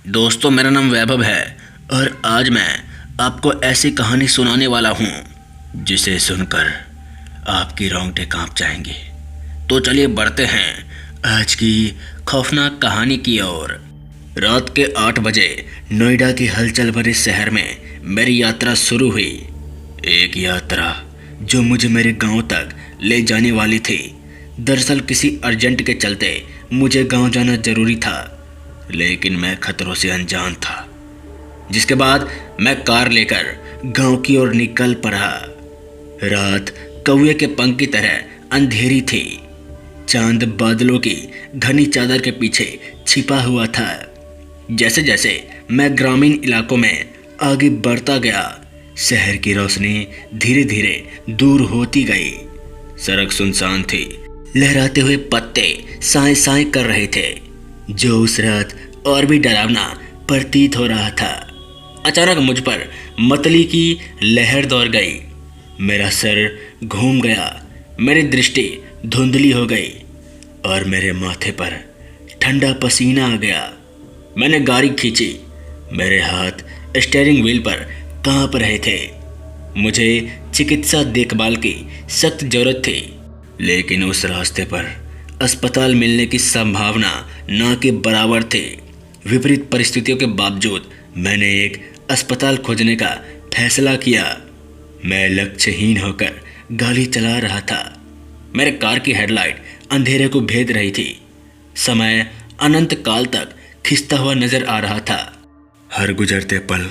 दोस्तों, मेरा नाम वैभव है और आज मैं आपको ऐसी कहानी सुनाने वाला हूँ जिसे सुनकर आपकी रोंगटे कांप जाएंगे। तो चलिए बढ़ते हैं आज की खौफनाक कहानी की ओर। रात के 8 बजे नोएडा की हलचल भरे शहर में मेरी यात्रा शुरू हुई। एक यात्रा जो मुझे मेरे गांव तक ले जाने वाली थी। दरअसल किसी अर्जेंट के चलते मुझे गांव जाना जरूरी था, लेकिन मैं खतरों से अनजान था। जिसके बाद मैं कार लेकर गांव की ओर निकल पड़ा। रात कौवे के पंख की तरह अंधेरी थी। चांद बादलों की घनी चादर के पीछे छिपा हुआ था। जैसे जैसे मैं ग्रामीण इलाकों में आगे बढ़ता गया, शहर की रोशनी धीरे धीरे दूर होती गई। सड़क सुनसान थी। लहराते हुए पत्ते साए साए कर रहे थे, जो उस रात और भी डरावना प्रतीत हो रहा था। अचानक मुझ पर मतली की लहर दौड़ गई। मेरा सर घूम गया, मेरी दृष्टि धुंधली हो गई और मेरे माथे पर ठंडा पसीना आ गया। मैंने गाड़ी खींची। मेरे हाथ स्टीयरिंग व्हील पर कांप रहे थे। मुझे चिकित्सा देखभाल की सख्त जरूरत थी, लेकिन उस रास्ते पर अस्पताल मिलने की संभावना ना के बराबर थी। विपरीत परिस्थितियों के बावजूद मैंने एक अस्पताल खोजने का फैसला किया। मैं लक्ष्यहीन होकर गाड़ी चला रहा था। मेरे कार की हेडलाइट अंधेरे को भेद रही थी। समय अनंत काल तक खिंचता हुआ नजर आ रहा था। हर गुजरते पल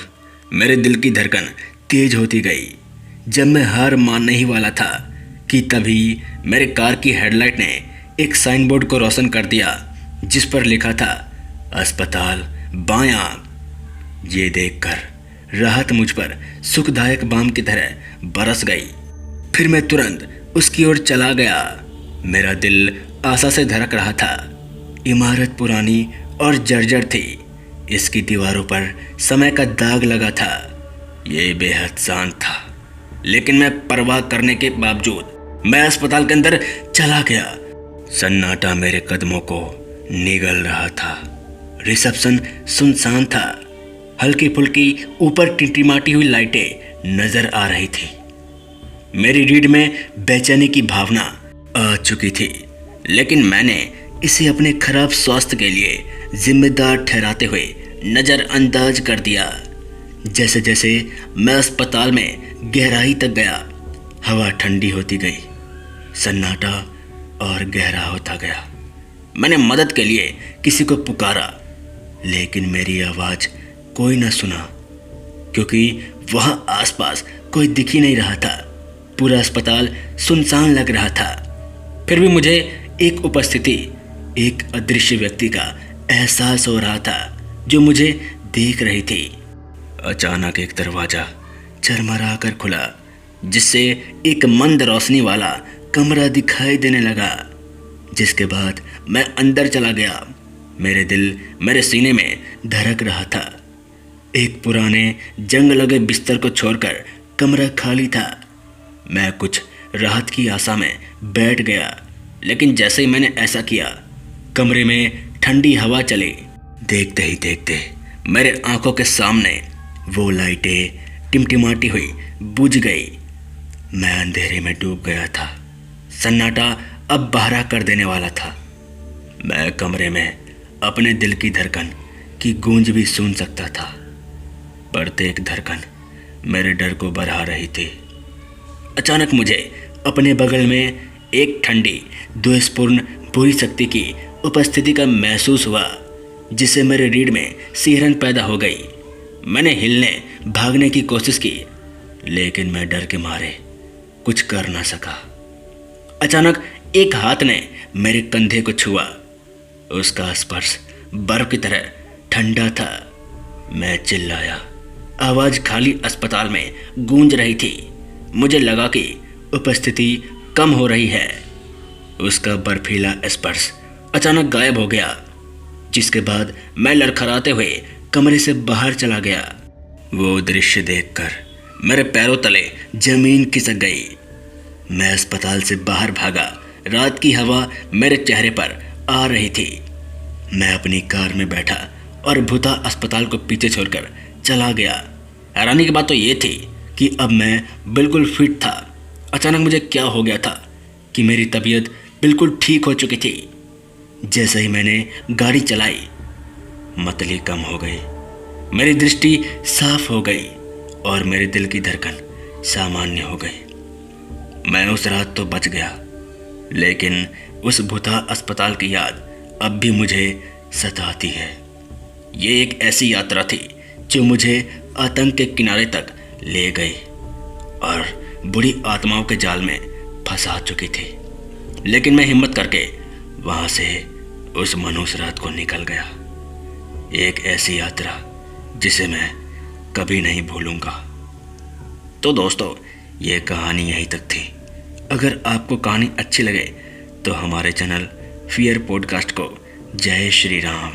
मेरे दिल की धड़कन तेज होती गई। जब मैं हार मानने ही वाला था कि तभी मेरे कार की हेडलाइट ने एक साइन बोर्ड को रोशन कर दिया, जिस पर लिखा था अस्पताल बायां। ये देखकर राहत मुझ पर सुखदायक बाम की तरह बरस गई। फिर मैं तुरंत उसकी ओर चला गया। मेरा दिल आशा से धड़क रहा था। इमारत पुरानी और जर्जर थी। इसकी दीवारों पर समय का दाग लगा था। ये बेहद शांत था, लेकिन मैं परवाह करने के बावजूद मैं अस्पताल के अंदर चला गया। सन्नाटा मेरे कदमों को निगल रहा था। रिसेप्शन सुनसान था। हल्की फुल्की ऊपर टिमटिमाती हुई लाइटें नजर आ रही थी। मेरी रीढ़ में बेचैनी की भावना आ चुकी थी, लेकिन मैंने इसे अपने खराब स्वास्थ्य के लिए जिम्मेदार ठहराते हुए नजरअंदाज कर दिया। जैसे जैसे मैं अस्पताल में गहराई तक गया, हवा ठंडी होती गई। सन्नाटा और गहरा होता गया। मैंने मदद के लिए किसी को पुकारा, लेकिन मेरी आवाज़ कोई न सुना, क्योंकि वहाँ आसपास कोई दिख ही नहीं रहा था। पूरा अस्पताल सुनसान लग रहा था। फिर भी मुझे एक उपस्थिति, एक अदृश्य व्यक्ति का एहसास हो रहा था, जो मुझे देख रही थी। अचानक एक दरवाज़ा झरमरा कर खुला, जिससे एक मंद रोशनी वाला कमरा दिखाई देने लगा। जिसके बाद मैं अंदर चला गया। मेरे दिल मेरे सीने में धड़क रहा था। एक पुराने जंग लगे बिस्तर को छोड़कर कमरा खाली था। मैं कुछ राहत की आशा में बैठ गया, लेकिन जैसे ही मैंने ऐसा किया, कमरे में ठंडी हवा चली। देखते ही देखते मेरे आंखों के सामने वो लाइटें टिमटिमाती हुई बुझ गई। मैं अंधेरे में डूब गया था। सन्नाटा अब बहरा कर देने वाला था। मैं कमरे में अपने दिल की धड़कन की गूंज भी सुन सकता था। प्रत्येक धड़कन मेरे डर को बढ़ा रही थी। अचानक मुझे अपने बगल में एक ठंडी, द्वेषपूर्ण बुरी शक्ति की उपस्थिति का महसूस हुआ, जिससे मेरे रीढ़ में सिहरन पैदा हो गई। मैंने हिलने भागने की कोशिश की, लेकिन मैं डर के मारे कुछ कर ना सका। अचानक एक हाथ ने मेरे कंधे को छुआ। उसका स्पर्श बर्फ की तरह ठंडा था। मैं चिल्लाया। आवाज़ खाली अस्पताल में गूंज रही थी। मुझे लगा कि उपस्थिति कम हो रही है। उसका बर्फीला स्पर्श अचानक गायब हो गया, जिसके बाद मैं लड़खड़ाते हुए कमरे से बाहर चला गया। वो दृश्य देखकर मेरे पैरों तले जमीन खिसक गई। मैं अस्पताल से बाहर भागा। रात की हवा मेरे चेहरे पर आ रही थी। मैं अपनी कार में बैठा और भूता अस्पताल को पीछे छोड़कर चला गया। हैरानी की बात तो ये थी कि अब मैं बिल्कुल फिट था। अचानक मुझे क्या हो गया था कि मेरी तबीयत बिल्कुल ठीक हो चुकी थी। जैसे ही मैंने गाड़ी चलाई, मतली कम हो गई, मेरी दृष्टि साफ हो गई और मेरे दिल की धड़कन सामान्य हो गई। मैं उस रात तो बच गया, लेकिन उस भूता अस्पताल की याद अब भी मुझे सताती है। ये एक ऐसी यात्रा थी जो मुझे आतंक के किनारे तक ले गई और बुरी आत्माओं के जाल में फंसा चुकी थी। लेकिन मैं हिम्मत करके वहाँ से उस मनुष्य रात को निकल गया। एक ऐसी यात्रा जिसे मैं कभी नहीं भूलूंगा। तो दोस्तों, ये कहानी यहीं तक थी। अगर आपको कहानी अच्छी लगे तो हमारे चैनल फियर पॉडकास्ट को जय श्री राम।